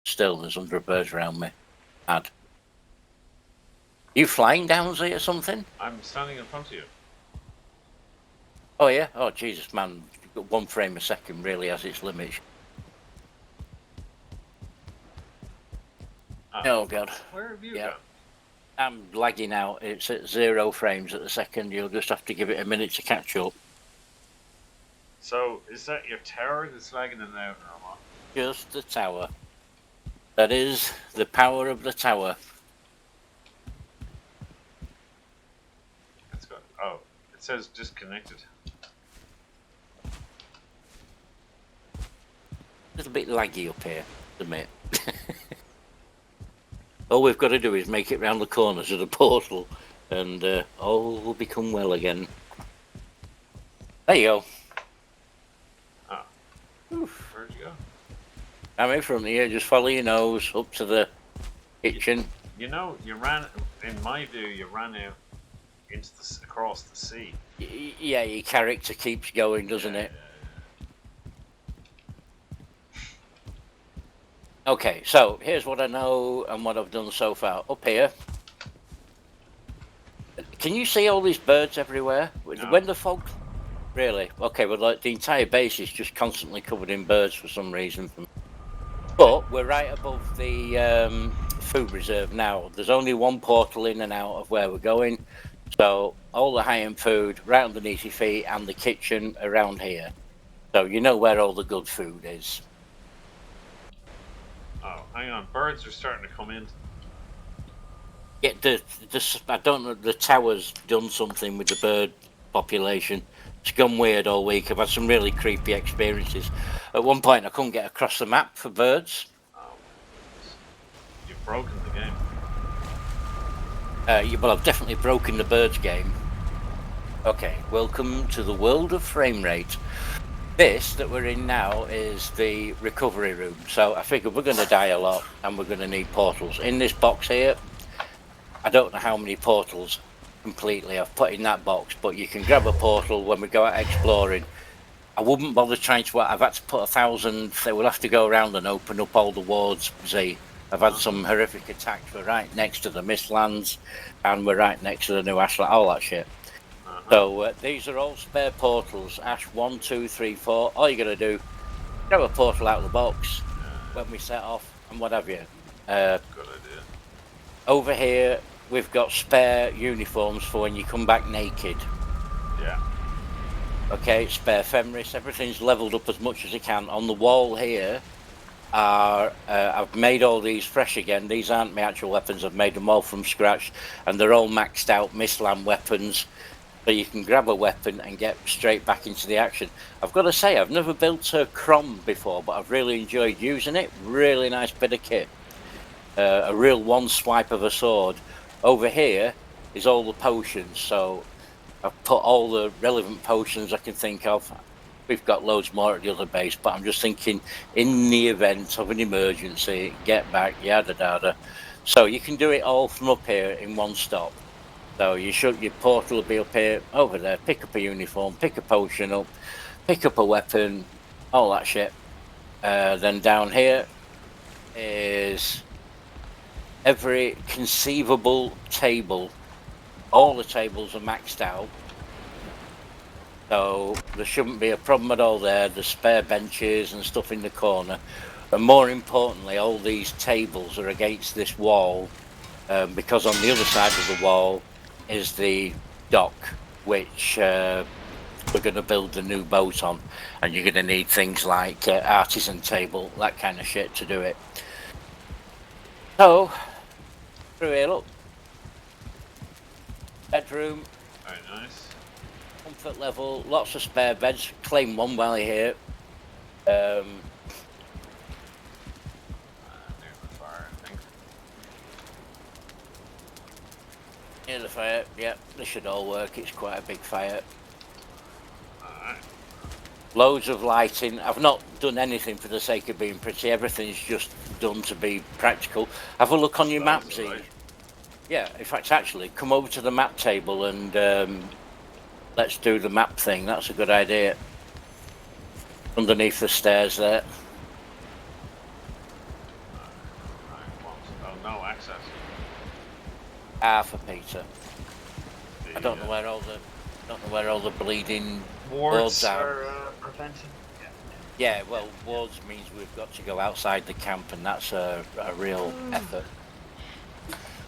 Still, there's 100 birds around me. Mad. You flying down, Z, or something? I'm standing in front of you. Oh, yeah? Oh, Jesus, man. 1 frame a second really has its limits. Oh, God. Where have you gone? I'm lagging out. It's at 0 frames at the second. You'll just have to give it a minute to catch up. So, is that your tower that's lagging in there or what? Just the tower. That is the power of the tower. It's got. Oh, it says disconnected. A little bit laggy up here, admit. All we've got to do is make it round the corners of the portal, and all will become well again. There you go. Oh. Oof. Where'd you go? I'm in front of you. Just follow your nose up to the kitchen. You know, you ran. In my view, you ran out into across the sea. Yeah, your character keeps going, doesn't it? Okay, so here's what I know and what I've done so far. Up here, can you see all these birds everywhere? No. When the fog, really? Okay, well, like the entire base is just constantly covered in birds for some reason. But we're right above the food reserve now. There's only 1 portal in and out of where we're going, so all the high-end food right underneath your feet and the kitchen around here. So you know where all the good food is. Oh, hang on. Birds are starting to come in. Yeah, I don't know, the tower's done something with the bird population. It's gone weird all week. I've had some really creepy experiences. At one point, I couldn't get across the map for birds. Oh, you've broken the game. Well, I've definitely broken the birds game. Okay, welcome to the world of frame rate. This that we're in now is the recovery room. So I figured we're going to die a lot and we're going to need portals. In this box here, I don't know how many portals completely I've put in that box, but you can grab a portal when we go out exploring. I wouldn't bother trying to. I've had to put 1,000. They will have to go around and open up all the wards. Z. I've had some horrific attacks. We're right next to the Mistlands, and we're right next to the new ASHLANDS. All that shit. So these are all spare portals. Ash 1, 2, 3, 4. All you gotta do, grab a portal out of the box when we set off, and what have you. Good idea. Over here, we've got spare uniforms for when you come back naked. Yeah. Okay, spare Fenris. Everything's leveled up as much as it can. On the wall here are I've made all these fresh again. These aren't my actual weapons. I've made them all from scratch, and they're all maxed out Mistland weapons. So you can grab a weapon and get straight back into the action. I've got to say, I've never built a Crom before, but I've really enjoyed using it. Really nice bit of kit. A real one swipe of a sword. Over here is all the potions, so I've put all the relevant potions I can think of. We've got loads more at the other base, but I'm just thinking in the event of an emergency, get back, yada yada. So you can do it all from up here in one stop. So your portal will be up here, over there, pick up a uniform, pick a potion up, pick up a weapon, all that shit. Then down here is every conceivable table. All the tables are maxed out. So there shouldn't be a problem at all there. There's spare benches and stuff in the corner. And more importantly, all these tables are against this wall, because on the other side of the wall is the dock, which we're going to build the new boat on, and you're going to need things like artisan table, that kind of shit to do it. So through here, look, bedroom, very nice, comfort level, lots of spare beds. Claim one while you're here. Near the fire, yeah, this should all work. It's quite a big fire. Loads of lighting. I've not done anything for the sake of being pretty. Everything's just done to be practical. Have a look on your map, Z. Yeah, in fact, actually, come over to the map table and let's do the map thing. That's a good idea. Underneath the stairs there. no access. For Peter. I don't know where all the bleeding wards are. Prevented. Yeah, well, wards means we've got to go outside the camp, and that's a real effort.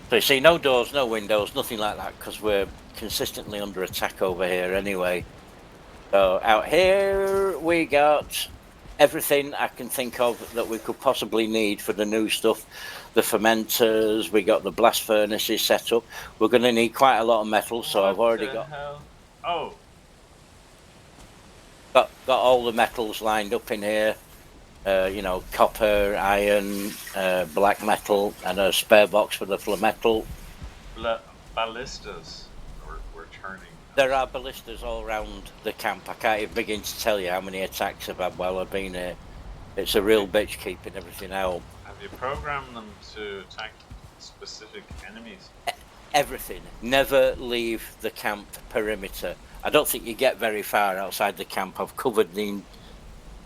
So you see, no doors, no windows, nothing like that, because we're consistently under attack over here anyway. So out here we got everything I can think of that we could possibly need for the new stuff. The fermenters, we got the blast furnaces set up. We're going to need quite a lot of metal, so I've already got all the metals lined up in here. You know, copper, iron, black metal, and a spare box for the metal. Ballistas were turning. There are ballistas all around the camp. I can't even begin to tell you how many attacks I've had while I've been here. It's a real bitch keeping everything out. Have you programmed them to attack specific enemies? Everything. Never leave the camp perimeter. I don't think you get very far outside the camp. I've covered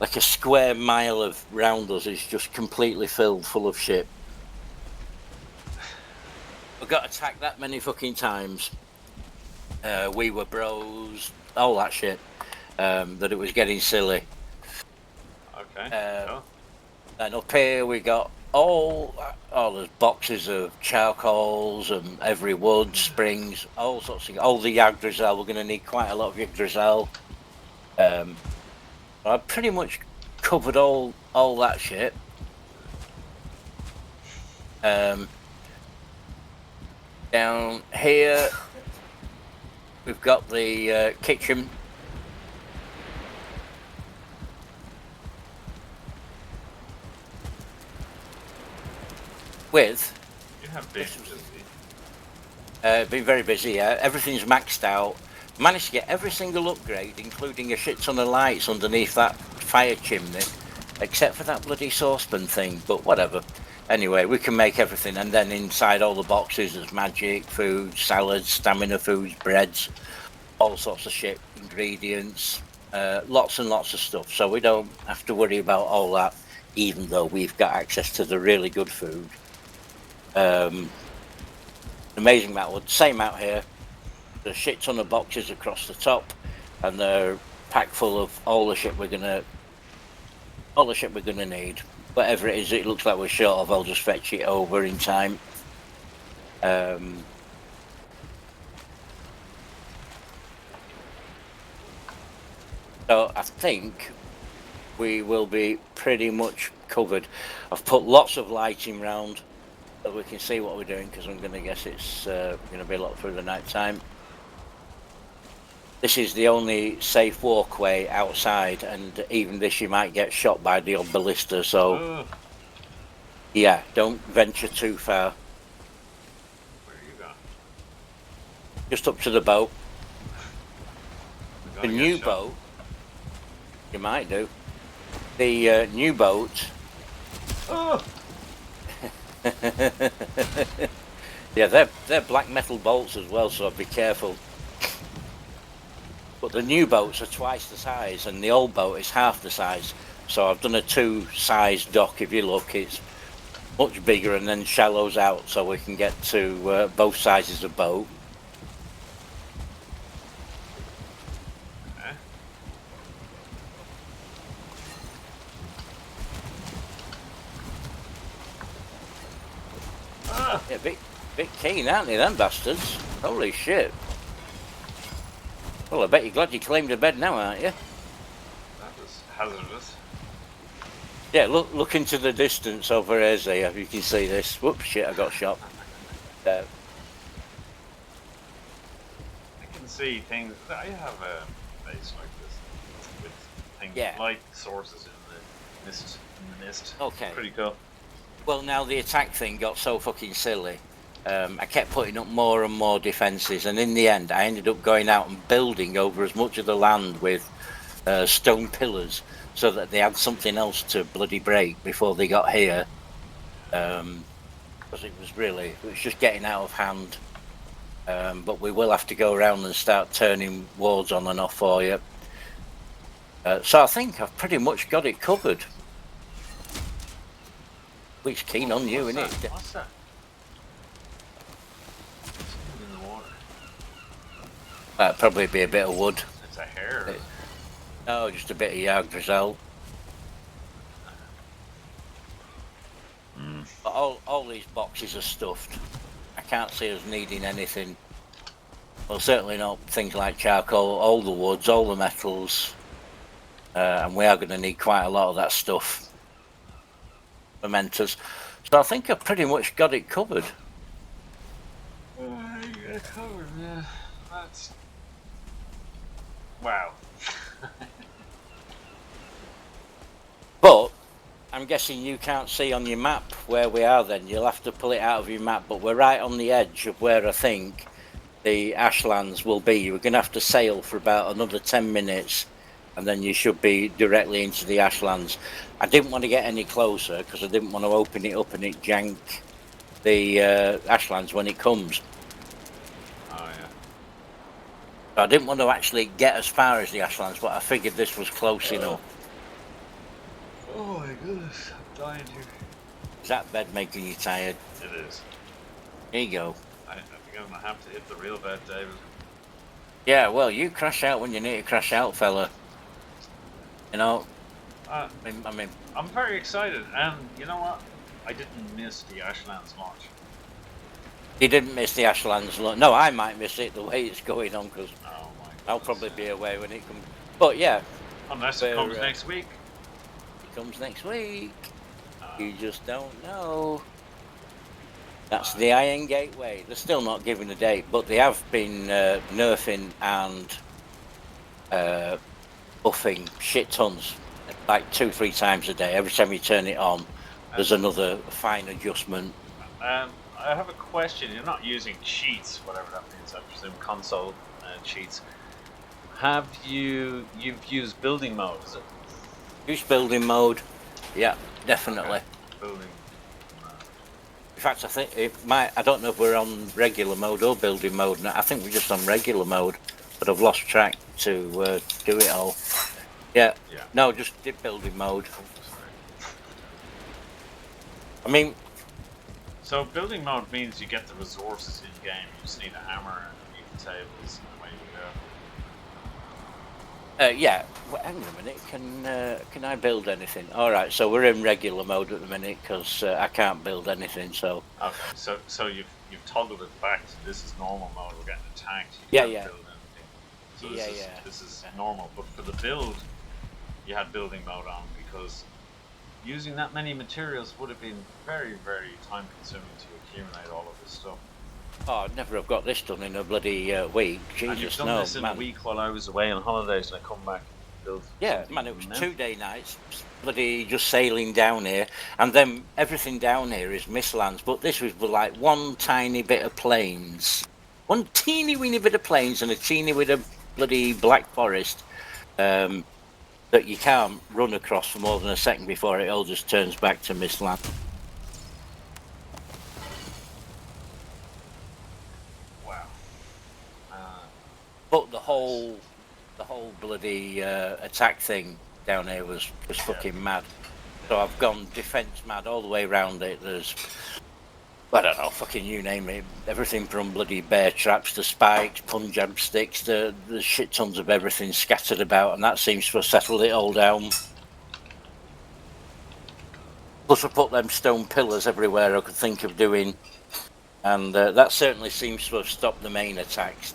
like a square mile of round us is just completely filled full of shit. I got attacked that many fucking times. We were bros, all that shit. That it was getting silly. Okay. Cool. And up here we got there's boxes of charcoals and every wood, springs, all sorts of things. All the Yggdrasil, we're going to need quite a lot of Yggdrasil. I've pretty much covered all that shit. Down here we've got the kitchen. You have been busy. Been very busy, yeah. Everything's maxed out. Managed to get every single upgrade, including a shit ton of lights underneath that fire chimney, except for that bloody saucepan thing, but whatever. Anyway, we can make everything, and then inside all the boxes there's magic, food, salads, stamina foods, breads, all sorts of shit, ingredients, lots and lots of stuff, so we don't have to worry about all that, even though we've got access to the really good food. Amazing amount of wood. Same out here. There's a shit ton of boxes across the top, and they're packed full of all the shit we're gonna need. Whatever it is, it looks like we're short of. I'll just fetch it over in time. So I think we will be pretty much covered. I've put lots of lighting round so we can see what we're doing, because I'm going to guess it's going to be a lot through the night time. This is the only safe walkway outside, and even this you might get shot by the odd ballista, so yeah, don't venture too far. Where are you going? Just up to the boat. The new boat, you might do. The new boat. Yeah, they're black metal bolts as well, so be careful. But the new boats are twice the size, and the old boat is half the size. So I've done a 2-size dock. If you look, it's much bigger and then shallows out, so we can get to both sizes of boat. Yeah, bit keen, aren't they, them bastards? Holy shit. Well, I bet you're glad you claimed a bed now, aren't you? That was hazardous. Yeah, look into the distance over here, Zia, you can see this. Whoops, shit, I got shot. I can see things. I have a base like this with things, light sources in the mist. Okay. Pretty cool. Well, now the attack thing got so fucking silly. I kept putting up more and more defences, and in the end I ended up going out and building over as much of the land with stone pillars, so that they had something else to bloody break before they got here. Because it was just getting out of hand. But we will have to go around and start turning wards on and off for you. So I think I've pretty much got it covered. We're keen on you, innit? What's that? That'd probably be a bit of wood. It's a hare. No, just a bit of Yggdrasil. But all these boxes are stuffed. I can't see us needing anything. Well, certainly not things like charcoal, all the woods, all the metals. And we are going to need quite a lot of that stuff. Mementos. So I think I've pretty much got it covered. Covered, yeah. That's... Wow. But I'm guessing you can't see on your map where we are then. You'll have to pull it out of your map, but we're right on the edge of where I think the Ashlands will be. We're going to have to sail for about another 10 minutes and then you should be directly into the Ashlands. I didn't want to get any closer because I didn't want to open it up and it jank the Ashlands when it comes. Oh, yeah. So I didn't want to actually get as far as the Ashlands, but I figured this was close enough. Oh my goodness, I'm dying here. Is that bed making you tired? It is. There you go. I think I'm going to have to hit the real bed, David. Yeah, well, you crash out when you need to crash out, fella. You know? I mean... I'm very excited, and you know what? I didn't miss the Ashlands launch. You didn't miss the Ashlands launch? No, I might miss it the way it's going on, because I'll probably be away when it comes. But yeah. Unless it comes next week. It comes next week. You just don't know. That's the Iron Gateway. They're still not giving a date, but they have been nerfing and buffing shit tons, like 2-3 times a day. Every time you turn it on, there's another fine adjustment. I have a question. You're not using cheats, whatever that means. I presume console cheats. You've used building mode? Is it? Use building mode. Yeah, definitely. Okay. Building. In fact, I think it might. I don't know if we're on regular mode or building mode. I think we're just on regular mode, but I've lost track to do it all. Yeah. No, just did building mode. I mean. So building mode means you get the resources in game. You just need a hammer and you can tables, and away you go. Yeah. Well, hang on a minute. Can I build anything? All right. So we're in regular mode at the minute because I can't build anything. So. Okay. So you've toggled it back to this is normal mode. We're getting attacked. You can't build anything. So this is normal. But for the build, you had building mode on because using that many materials would have been very, very time consuming to accumulate all of this stuff. Oh, I'd never have got this done in a bloody week. Jesus, and you've done this in a week while I was away on holidays and I come back and build. Yeah, man, it was 2-day nights, bloody just sailing down here, and then everything down here is mistlands, but this was like one tiny bit of plains. One teeny weeny bit of plains and a teeny bit of bloody black forest that you can't run across for more than a second before it all just turns back to mistland. But the whole bloody attack thing down here was fucking mad. So I've gone defense mad all the way around it. There's, I don't know, fucking you name it. Everything from bloody bear traps to spikes, Punjab sticks, to there's shit tons of everything scattered about, and that seems to have settled it all down. Plus I put them stone pillars everywhere I could think of doing, and that certainly seems to have stopped the main attacks.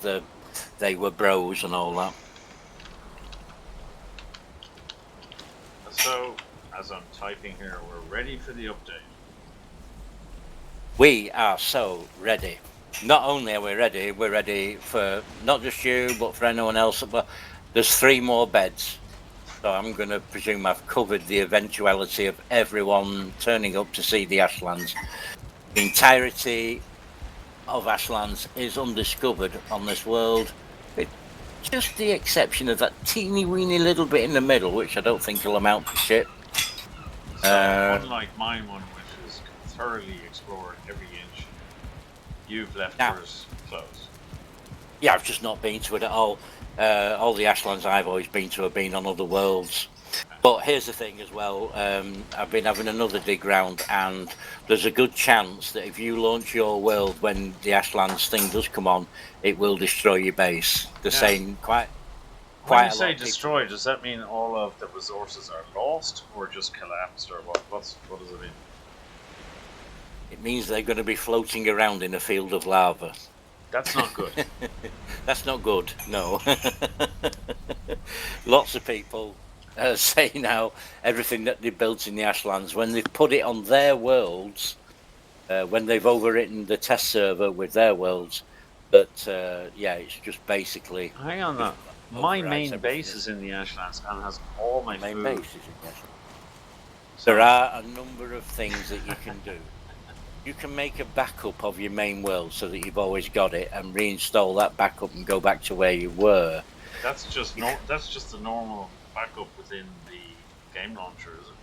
They were bros and all that. So, as I'm typing here, we're ready for the update. We are so ready. Not only are we ready, we're ready for not just you, but for anyone else. But there's 3 more beds. So I'm going to presume I've covered the eventuality of everyone turning up to see the Ashlands. The entirety of Ashlands is undiscovered on this world, with just the exception of that teeny weeny little bit in the middle, which I don't think will amount to shit. So, unlike mine one, which is thoroughly explored every inch, you've left yours closed. Yeah, I've just not been to it at all. All the Ashlands I've always been to have been on other worlds. But here's the thing as well, I've been having another dig round, and there's a good chance that if you launch your world when the Ashlands thing does come on, it will destroy your base. They're saying quite When you a say lot of destroy, people. does that mean all of the resources are lost or just collapsed, or what does it mean? It means they're going to be floating around in a field of lava. That's not good. That's not good, no. Lots of people say now everything that they built in the Ashlands, when they've put it on their worlds, when they've overwritten the test server with their worlds, that yeah, it's just basically. Hang on now. My main base is in the Ashlands and has all my main food. Base is in the Ashlands. There are a number of things that you can do. You can make a backup of your main world so that you've always got it, and reinstall that backup and go back to where you were. That's just a normal backup within the game launcher, is it?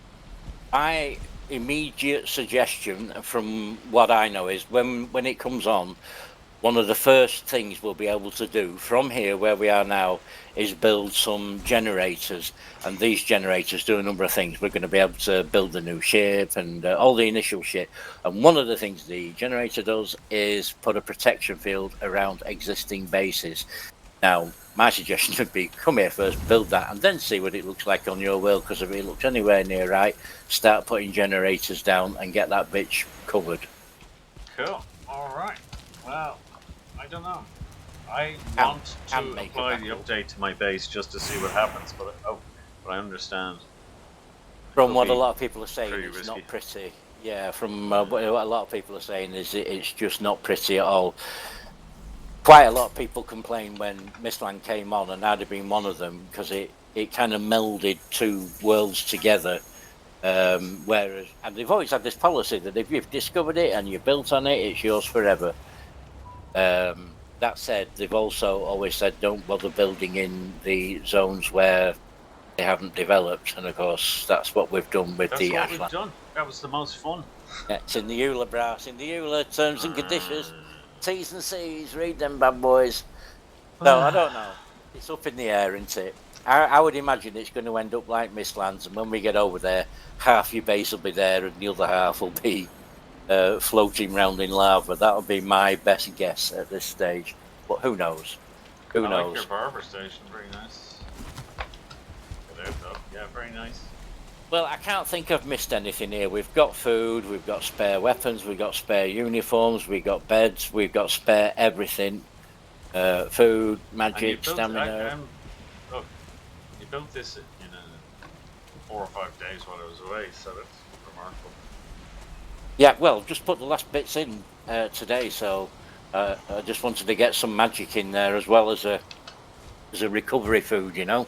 My immediate suggestion, from what I know, is when it comes on, one of the first things we'll be able to do from here where we are now is build some generators, and these generators do a number of things. We're going to be able to build a new ship and all the initial shit, and one of the things the generator does is put a protection field around existing bases. Now my suggestion would be come here first, build that, and then see what it looks like on your world, because if it looks anywhere near right, start putting generators down and get that bitch covered. Cool. Alright. Well, I don't know. I want to apply the update to my base just to see what happens, but I understand. From what a lot of people are saying, it's risky. not pretty. Yeah, from what a lot of people are saying is it's just not pretty at all. Quite a lot of people complained when Mistland came on, and I'd have been one of them, because it kind of melded two worlds together. Whereas, and they've always had this policy that if you've discovered it and you built on it, it's yours forever. That said, they've also always said don't bother building in the zones where they haven't developed, and of course that's what we've done with the Ashland. We've done. That was the most fun. Yeah, it's in the EULA, brass. In the EULA terms and conditions, T's and C's, read them bad boys. No, I don't know. It's up in the air, isn't it? I would imagine it's going to end up like Mistlands, and when we get over there, half your base will be there and the other half will be floating around in lava. That'll be my best guess at this stage, but who knows? Who knows? I like your barber station, very nice. Yeah, very nice. Well, I can't think I've missed anything here. We've got food, we've got spare weapons, we've got spare uniforms, we've got beds, we've got spare everything. Food, magic, stamina. Look, you built this in 4 or 5 days while I was away, so that's remarkable. Yeah, well, just put the last bits in today, so I just wanted to get some magic in there as well as a recovery food, you know.